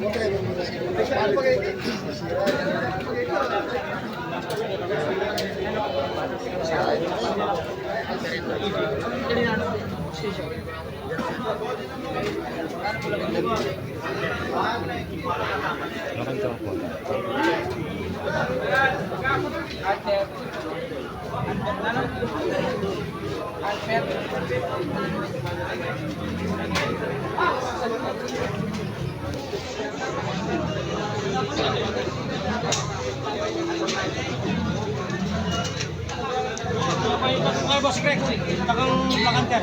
Ay, boss Greg, takang bakanter.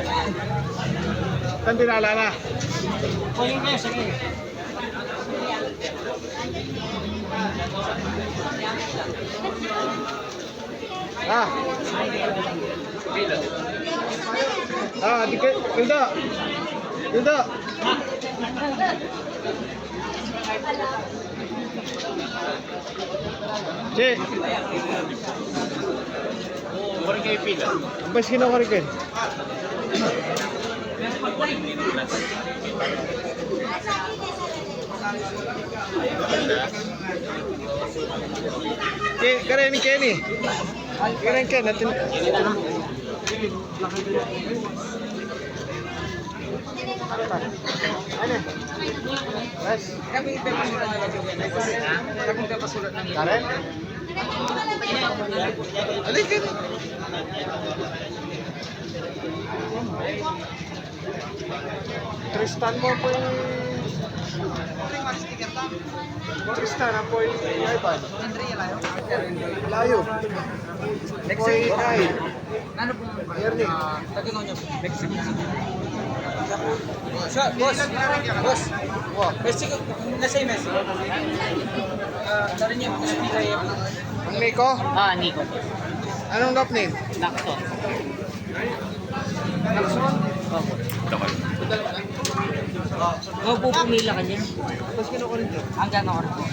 Saan dinalala? Pwede kayo, sige. Di ka, Hilda. Hilda. Che. Kurang kayo pila. Ang bas kinakarin. Karen Kenny. Karen Ken natin. Ano? Yes. Kami ipapasulat ng Kami ipapasulat ng Karen? Alin Tristan mo po yung... Tristan na po yung iPad. Layo. Next Po week. yung ay. Ano po? Yearning. Tagino nyo. Next week. Boss. Boss. Messi ko. Nasa yung Messi. Dari niya. Ang Nico? Nico. Anong lap name? Nakto. Lakson? Ikaw po pumila ka niya. Tapos kinukulit yun. Hanggang ako rin po.